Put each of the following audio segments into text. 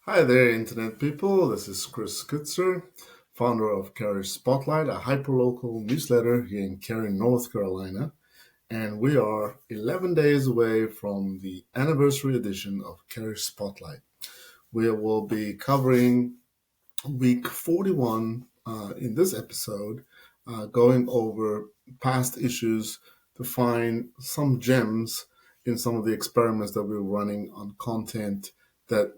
Hi there, Internet people. This is Chris Kutzer, founder of Cary Spotlight, a hyperlocal newsletter here in Cary, North Carolina. And we are 11 days away from the anniversary edition of Cary Spotlight. We will be covering week 41 in this episode, going over past issues to find some gems in some of the experiments that we're running on content that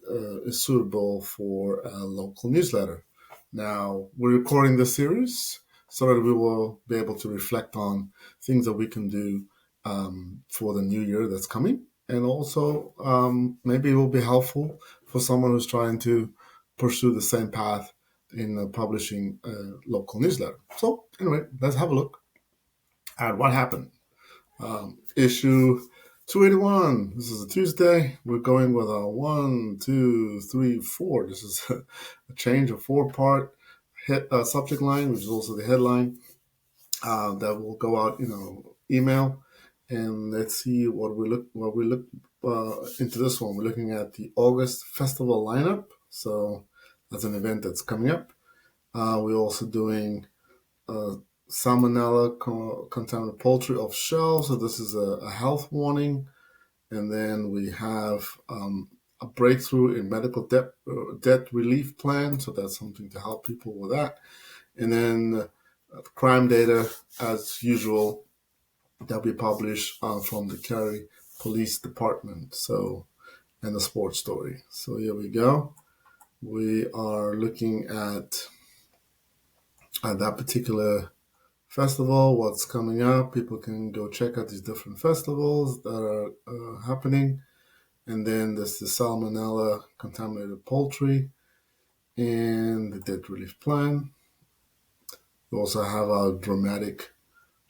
is suitable for a local newsletter. Now, we're recording this series so that we will be able to reflect on things that we can do for the new year that's coming. And also, maybe it will be helpful for someone who's trying to pursue the same path in publishing a local newsletter. So, anyway, let's have a look at what happened. Issue 281. This is a Tuesday. We're going with a 1, 2, 3, 4. This is a change of four-part subject line, which is also the headline that will go out, email. And let's see what we look into this one. We're looking at the August festival lineup. So that's an event that's coming up. We're also doing salmonella contaminated poultry off shelves. So this is a health warning. And then we have a breakthrough in medical debt relief plan. So that's something to help people with that. And then crime data, as usual, that we publish from the Cary Police Department. So, and the sports story. So here we go. We are looking at that particular festival, what's coming up. People can go check out these different festivals that are happening. And then there's the salmonella contaminated poultry and the debt relief plan. We also have our dramatic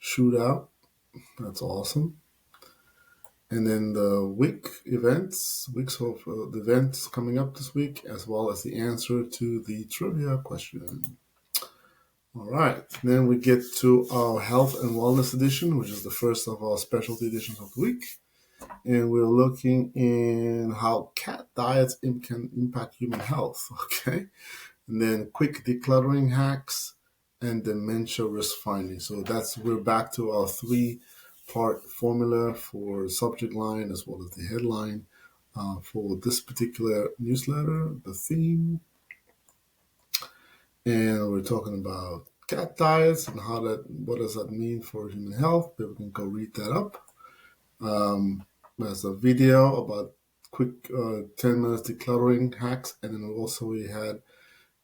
shootout. That's awesome. And then the weeks of the events coming up this week, as well as the answer to the trivia question. All right, then we get to our health and wellness edition, which is the first of our specialty editions of the week. And we're looking in how cat diets can impact human health, okay? And then quick decluttering hacks and dementia risk finding. So we're back to our three-part formula for subject line as well as the headline for this particular newsletter, the theme. And we're talking about cat diets and what does that mean for human health. People can go read that up. There's a video about quick 10 minutes decluttering hacks. And then also we had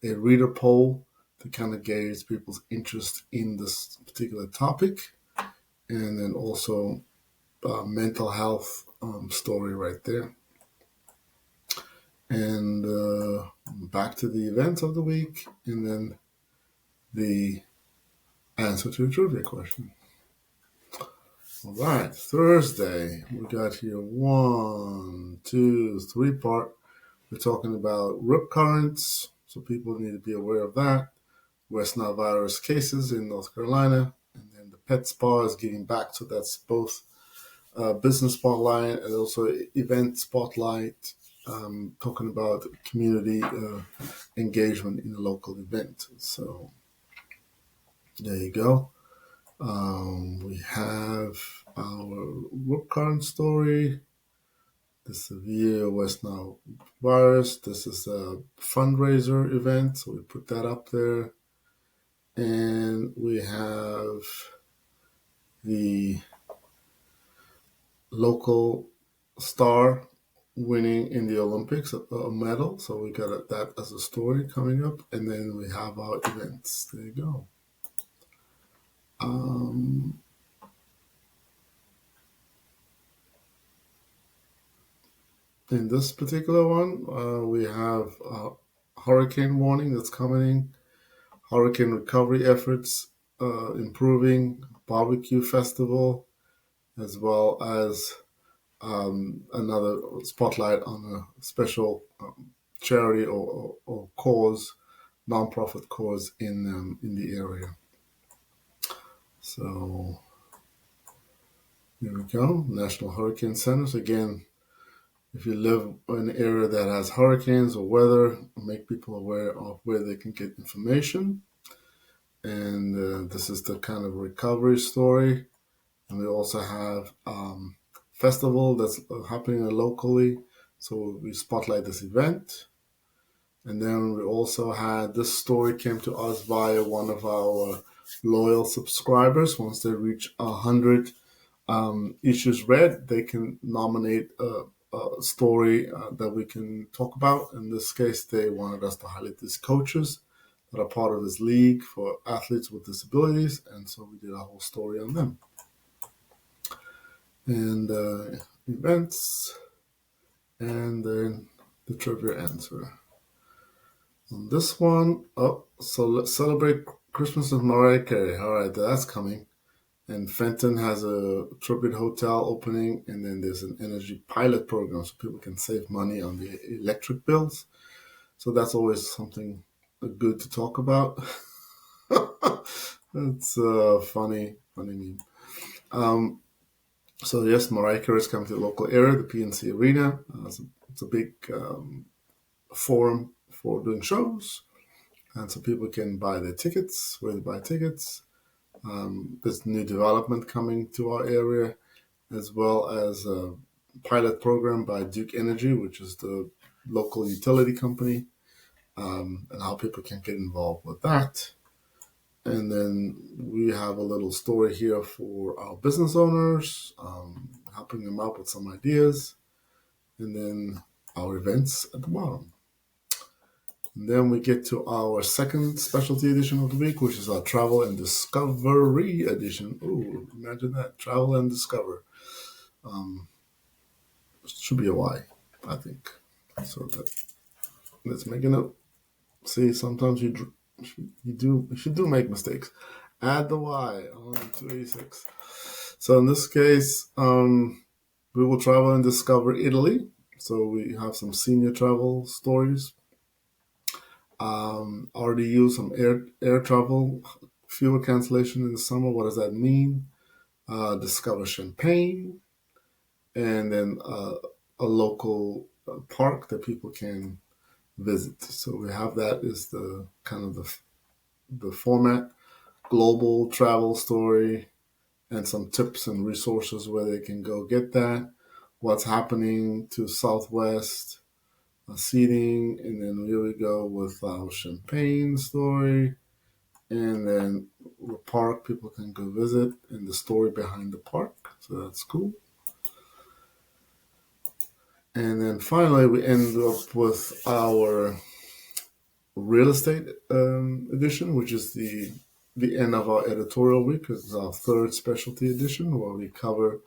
a reader poll to kind of gauge people's interest in this particular topic. And then also mental health story right there. And back to the events of the week, and then the answer to a trivia question. All right, Thursday, we got here 1, 2, 3-part. We're talking about rip currents, so people need to be aware of that. West Nile virus cases in North Carolina, and then the pet spa is getting back. So that's both business spotlight and also event spotlight, talking about community engagement in a local event. So there you go. We have our work current story, the severe West Nile virus. This is a fundraiser event, so we put that up there. And we have the local star winning in the Olympics a medal. So we got that as a story coming up. And then we have our events. There you go. In this particular one, we have a hurricane warning that's coming, hurricane recovery efforts, improving barbecue festival, as well as another spotlight on a special charity or cause, nonprofit cause in the area. So here we go. National Hurricane Centers again. If you live in an area that has hurricanes or weather, make people aware of where they can get information. And this is the kind of recovery story. And we also have festival that's happening locally. So we spotlight this event. And then we also had this story came to us via one of our loyal subscribers. Once they reach 100 issues read, they can nominate a story that we can talk about. In this case, they wanted us to highlight these coaches that are part of this league for athletes with disabilities. And so we did a whole story on them. And events, and then the trivia answer. On this one, so let's celebrate Christmas with Mariah Carey. All right, that's coming. And Fenton has a tribute hotel opening, and then there's an energy pilot program so people can save money on the electric bills. So that's always something good to talk about. It's a funny meme. So yes, Mariah Carey is coming to the local area, the PNC Arena. It's a big forum for doing shows, and so people can buy their tickets, where they buy tickets. There's new development coming to our area, as well as a pilot program by Duke Energy, which is the local utility company, and how people can get involved with that. And then we have a little story here for our business owners, helping them out with some ideas, and then our events at the bottom. And then we get to our second specialty edition of the week, which is our Travel and Discovery edition. Ooh, imagine that. Travel and Discover. Should be a Y, I think. So let's make a note. See, sometimes you should make mistakes. Add the Y on 286. So in this case, we will travel and discover Italy. So we have some senior travel stories. Already used some air travel, fuel cancellation in the summer. What does that mean? Discover Champagne, and then a local park that people can visit. So we have that is the kind of the format, global travel story, and some tips and resources where they can go get that. What's happening to Southwest seating, and then here we go with our Champagne story, and then the park people can go visit, and the story behind the park. So that's cool. And then finally, we end up with our real estate edition, which is the end of our editorial week. It's our third specialty edition where we cover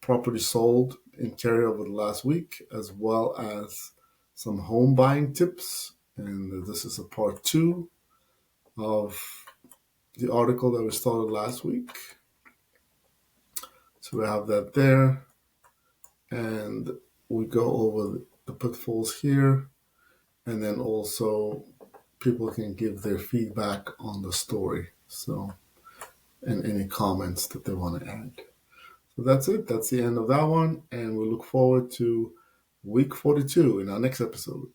property sold in Cary over the last week, as well as some home buying tips. And this is a part 2 of the article that we started last week. So we have that there. And we go over the pitfalls here. And then also people can give their feedback on the story. So, and any comments that they want to add. So that's it. That's the end of that one. And we look forward to week 42 in our next episode.